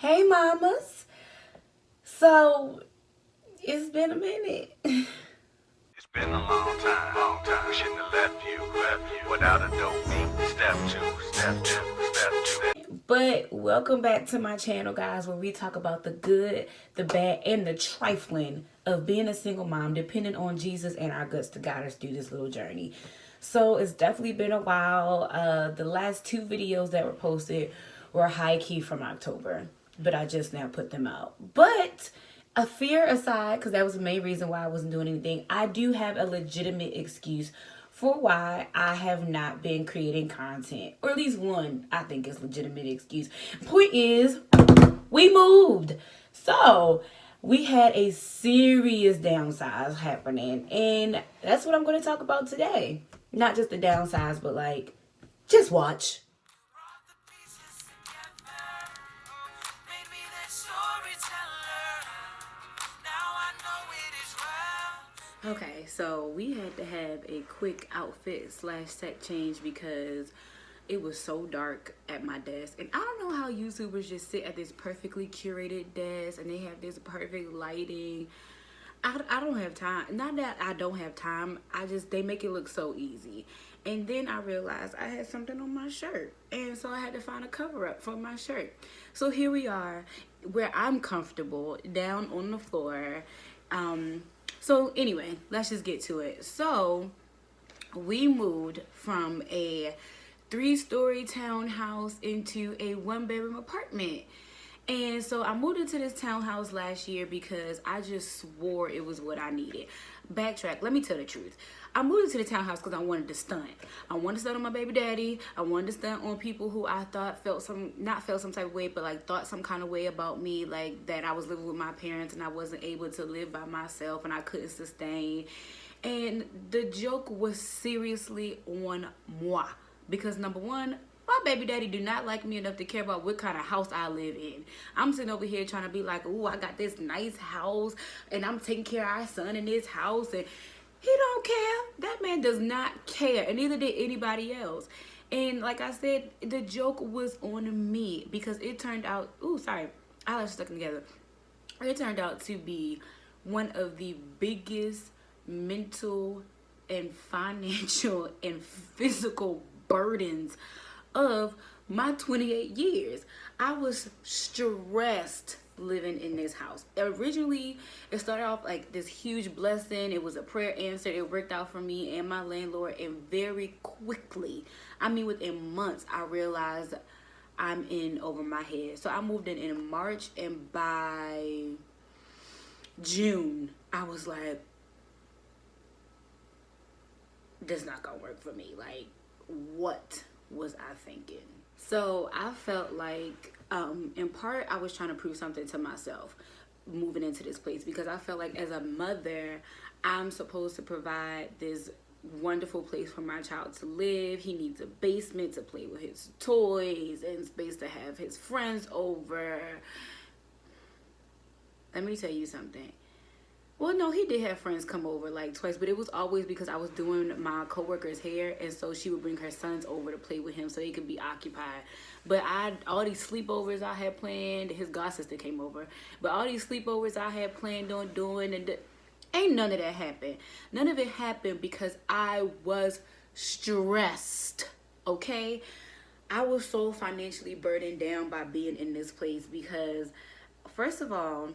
Hey, mamas. So, it's been a minute. It's been a long time, long time. We shouldn't have left you without a dope beat. Step two. But welcome back to my channel, guys, where we talk about the good, the bad, and the trifling of being a single mom, depending on Jesus and our guts to guide us through this little journey. So, it's definitely been a while. The last two videos that were posted were high key from October, but I just now put them out. But a fear aside, because that was the main reason why I wasn't doing anything, I do have a legitimate excuse for why I have not been creating content. Or at least one, I think, is legitimate excuse. Point is, we moved. So, we had a serious downsize happening. And that's what I'm going to talk about today. Not just the downsize, but like, just watch. Okay, so we had to have a quick outfit slash set change because it was so dark at my desk. And I don't know how YouTubers just sit at this perfectly curated desk and they have this perfect lighting. I don't have time. Not that I don't have time. They make it look so easy. And then I realized I had something on my shirt. And so I had to find a cover up for my shirt. So here we are where I'm comfortable down on the floor. So anyway, let's just get to it. So we moved from a 3-story townhouse into a 1-bedroom apartment. And so I moved into this townhouse last year because I just swore it was what I needed. Backtrack, let me tell the truth. I moved into the townhouse because I wanted to stunt. I wanted to stunt on my baby daddy. I wanted to stunt on people who I thought not felt some type of way, but like thought some kind of way about me, like that I was living with my parents and I wasn't able to live by myself and I couldn't sustain. And the joke was seriously on moi. Because number one, my baby daddy do not like me enough to care about what kind of house I live in. I'm sitting over here trying to be like, oh, I got this nice house and I'm taking care of our son in this house, and he don't care. That man does not care, and neither did anybody else. And like I said, the joke was on me because it turned out, eyelashes stuck together. It turned out to be one of the biggest mental and financial and physical burdens of my 28 years. I was stressed living in this house. Originally, it started off like this huge blessing. It was a prayer answered. It worked out for me and my landlord, and very quickly, I mean within months, I realized I'm in over my head. So I moved in March, and by June, I was like, this is not gonna work for me. Like, what was I thinking? So I felt like, in part, I was trying to prove something to myself moving into this place, because I felt like as a mother, I'm supposed to provide this wonderful place for my child to live. He needs a basement to play with his toys and space to have his friends over. Let me tell you something. Well, no, he did have friends come over like twice, but it was always because I was doing my coworker's hair, and so she would bring her sons over to play with him so he could be occupied. But all these sleepovers I had planned, his god sister came over, but all these sleepovers I had planned on doing, and ain't none of that happened. None of it happened because I was stressed, okay? I was so financially burdened down by being in this place because, first of all,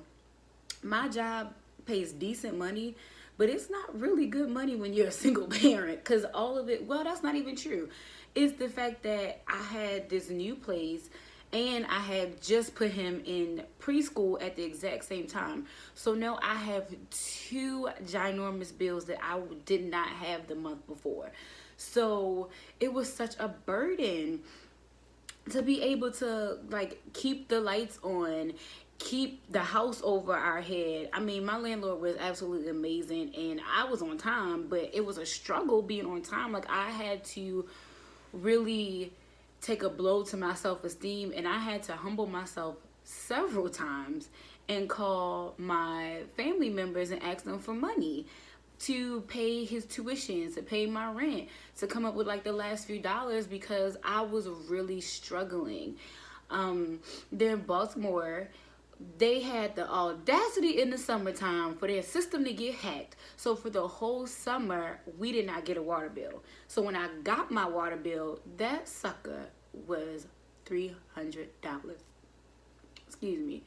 my job pays decent money, but it's not really good money when you're a single parent, because all of it, well, that's not even true. It's the fact that I had this new place and I had just put him in preschool at the exact same time. So now I have 2 ginormous bills that I did not have the month before. So it was such a burden to be able to like keep the lights on, keep the house over our head. I mean, my landlord was absolutely amazing and I was on time, but it was a struggle being on time. Like, I had to really take a blow to my self-esteem, and I had to humble myself several times and call my family members and ask them for money to pay his tuition, to pay my rent, to come up with like the last few dollars, because I was really struggling. Then Baltimore, they had the audacity in the summertime for their system to get hacked. So for the whole summer, we did not get a water bill. So when I got my water bill, that sucker was $300. Excuse me.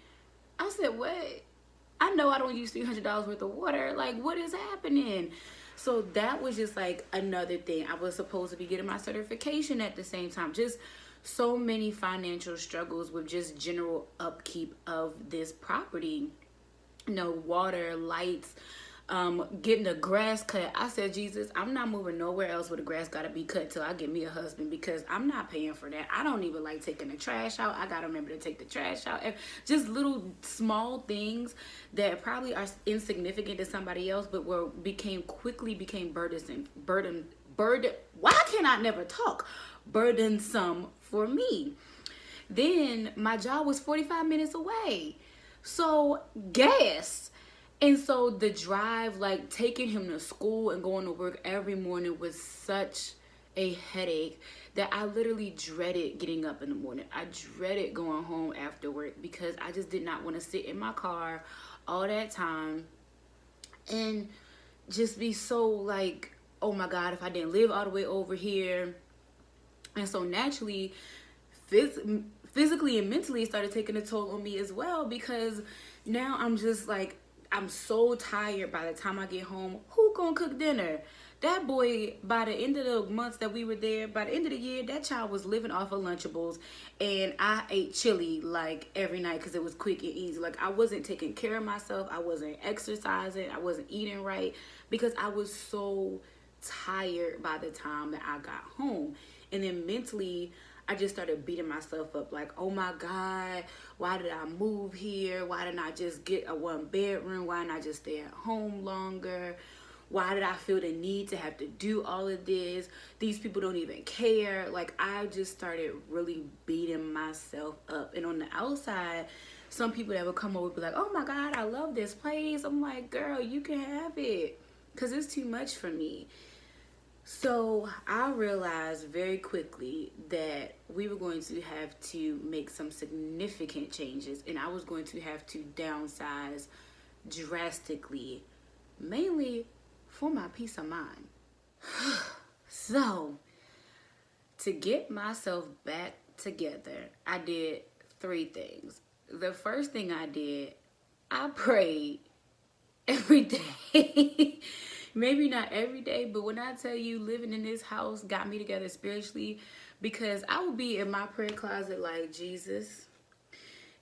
I said, what? I know I don't use $300 worth of water. Like, what is happening? So that was just like another thing. I was supposed to be getting my certification at the same time. Just so many financial struggles with just general upkeep of this property. You know, water, lights, getting the grass cut. I said, Jesus, I'm not moving nowhere else where the grass gotta be cut till I get me a husband, because I'm not paying for that. I don't even like taking the trash out. I gotta remember to take the trash out. And just little small things that probably are insignificant to somebody else, but quickly became burdensome. Why can I never talk? Burdensome for me. Then my job was 45 minutes away. So gas. And so the drive, like taking him to school and going to work every morning, was such a headache that I literally dreaded getting up in the morning. I dreaded going home after work because I just did not want to sit in my car all that time and just be so like, oh my God, if I didn't live all the way over here. And so naturally, physically and mentally, it started taking a toll on me as well, because now I'm just like, I'm so tired by the time I get home. Who gonna cook dinner? That boy, by the end of the months that we were there, by the end of the year, that child was living off of Lunchables. And I ate chili like every night because it was quick and easy. Like, I wasn't taking care of myself. I wasn't exercising. I wasn't eating right because I was so tired by the time that I got home. And then mentally, I just started beating myself up like, oh my God, why did I move here? Why didn't I just get a 1-bedroom? Why didn't I just stay at home longer? Why did I feel the need to have to do all of this? These people don't even care. Like, I just started really beating myself up. And on the outside, some people that would come over would be like, oh my God, I love this place. I'm like, girl, you can have it because it's too much for me. So I realized very quickly that we were going to have to make some significant changes, and I was going to have to downsize drastically, mainly for my peace of mind. So to get myself back together, I did 3 things. The first thing I did, I prayed every day. Maybe not every day, but when I tell you living in this house got me together spiritually, because I would be in my prayer closet like, Jesus,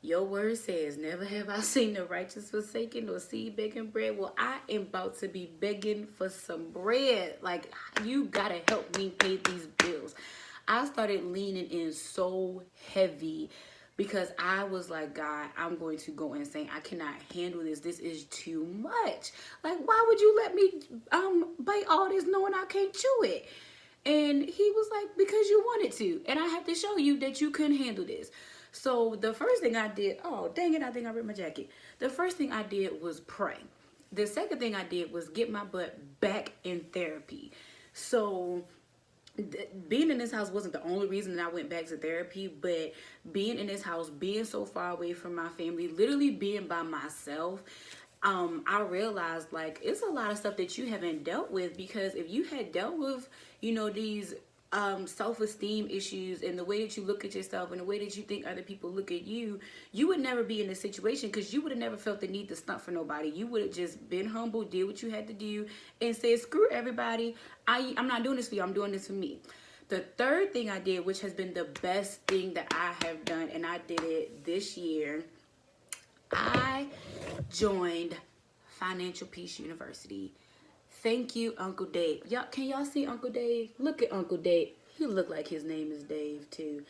your word says, never have I seen the righteous forsaken or seed begging bread. Well, I am about to be begging for some bread. Like, you gotta help me pay these bills. I started leaning in so heavy because I was like, God, I'm going to go insane. I cannot handle this. This is too much. Like, why would you let me bite all this knowing I can't chew it? And he was like, because you wanted to. And I have to show you that you couldn't handle this. So the first thing I did, oh, dang it, I think I ripped my jacket. The first thing I did was pray. The second thing I did was get my butt back in therapy. So being in this house wasn't the only reason that I went back to therapy, but being in this house, being so far away from my family, literally being by myself, I realized like it's a lot of stuff that you haven't dealt with, because if you had dealt with, you know, these self-esteem issues and the way that you look at yourself and the way that you think other people look at you, you would never be in this situation, because you would have never felt the need to stunt for nobody. You would have just been humble, did what you had to do, and said, screw everybody. I'm not doing this for you. I'm doing this for me. The third thing I did, which has been the best thing that I have done, and I did it this year, I joined Financial Peace University. Thank you, Uncle Dave. Can y'all see Uncle Dave? Look at Uncle Dave. He look like his name is Dave too.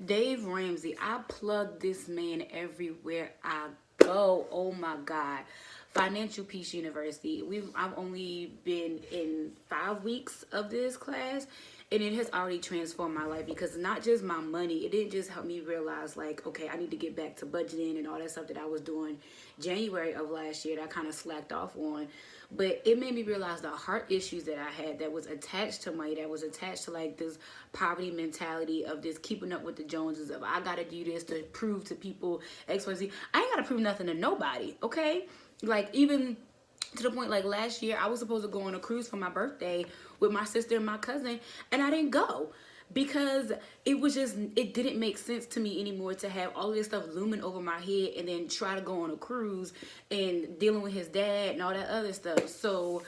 Dave Ramsey. I plug this man everywhere I go. Oh my God. Financial Peace University. I've only been in 5 weeks of this class, And it has already transformed my life, because not just my money, it didn't just help me realize like, okay, I need to get back to budgeting and all that stuff that I was doing January of last year that I kind of slacked off on. But it made me realize the heart issues that I had that was attached to money, that was attached to like this poverty mentality of this keeping up with the Joneses, of I gotta do this to prove to people XYZ. I ain't gotta prove nothing to nobody, okay? Like, even to the point, like last year I was supposed to go on a cruise for my birthday with my sister and my cousin, and I didn't go because it didn't make sense to me anymore to have all this stuff looming over my head and then try to go on a cruise and dealing with his dad and all that other stuff. So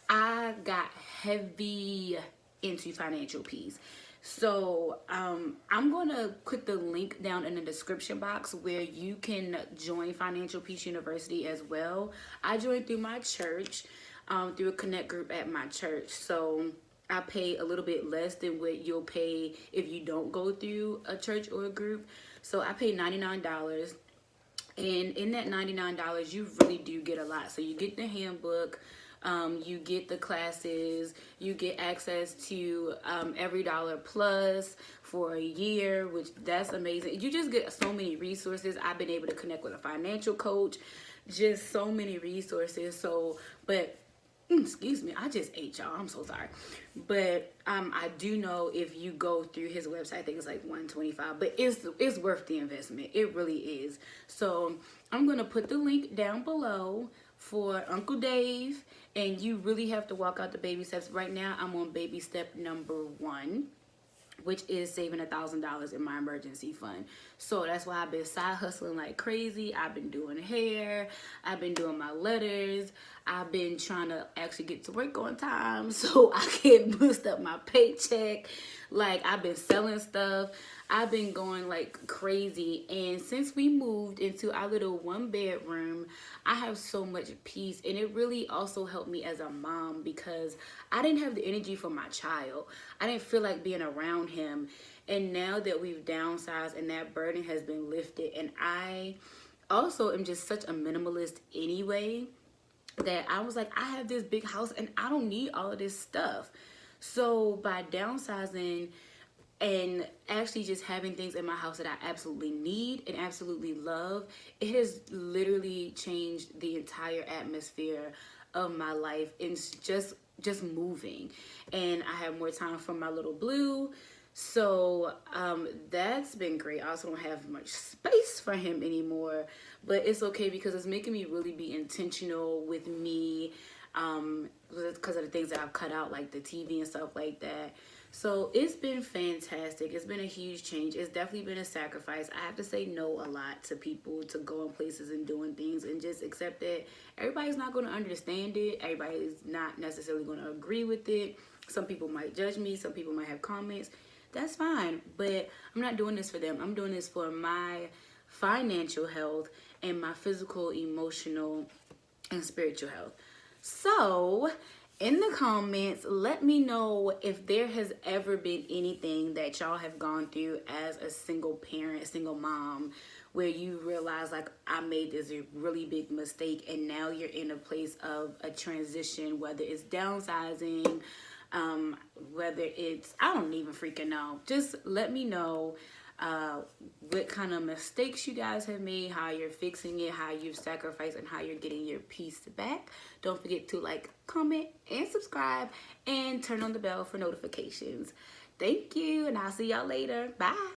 I got heavy into financial peace. So I'm going to put the link down in the description box where you can join Financial Peace University as well. I joined through my church, through a connect group at my church. So I pay a little bit less than what you'll pay if you don't go through a church or a group. So I pay $99. And in that $99, you really do get a lot. So you get the handbook, you get the classes, you get access to Every Dollar Plus for a year, which that's amazing. You just get so many resources. I've been able to connect with a financial coach, just so many resources. So, but excuse me, I just ate, y'all. I'm so sorry. But I do know if you go through his website, I think it's like $125, but it's worth the investment. It really is. So I'm gonna put the link down below for Uncle Dave, and you really have to walk out the baby steps. Right now I'm on baby step number 1, which is saving $1,000 in my emergency fund. So that's why I've been side hustling like crazy. I've been doing hair, I've been doing my letters, I've been trying to actually get to work on time so I can boost up my paycheck. Like, I've been selling stuff, I've been going like crazy. And since we moved into our little 1-bedroom, I have so much peace. And it really also helped me as a mom, because I didn't have the energy for my child. I didn't feel like being around him. And now that we've downsized and that burden has been lifted, and I also am just such a minimalist anyway, that I was like, I have this big house and I don't need all of this stuff. So by downsizing and actually just having things in my house that I absolutely need and absolutely love, it has literally changed the entire atmosphere of my life. It's just moving, and I have more time for my little blue. So that's been great. I also don't have much space for him anymore, but it's okay because it's making me really be intentional with me, because of the things that I've cut out, like the TV and stuff like that. So it's been fantastic. It's been a huge change. It's definitely been a sacrifice. I have to say no a lot to people, to going places and doing things, and just accept that everybody's not going to understand it. Everybody's not necessarily going to agree with it. Some people might judge me. Some people might have comments. That's fine. But I'm not doing this for them. I'm doing this for my financial health and my physical, emotional, and spiritual health. So in the comments, let me know if there has ever been anything that y'all have gone through as a single parent, single mom, where you realize like, I made this really big mistake, and now you're in a place of a transition, whether it's downsizing, whether it's, I don't even freaking know. Just let me know what kind of mistakes you guys have made, how you're fixing it, how you've sacrificed, and how you're getting your peace back. Don't forget to like, comment, and subscribe, and turn on the bell for notifications. Thank you, and I'll see y'all later. Bye.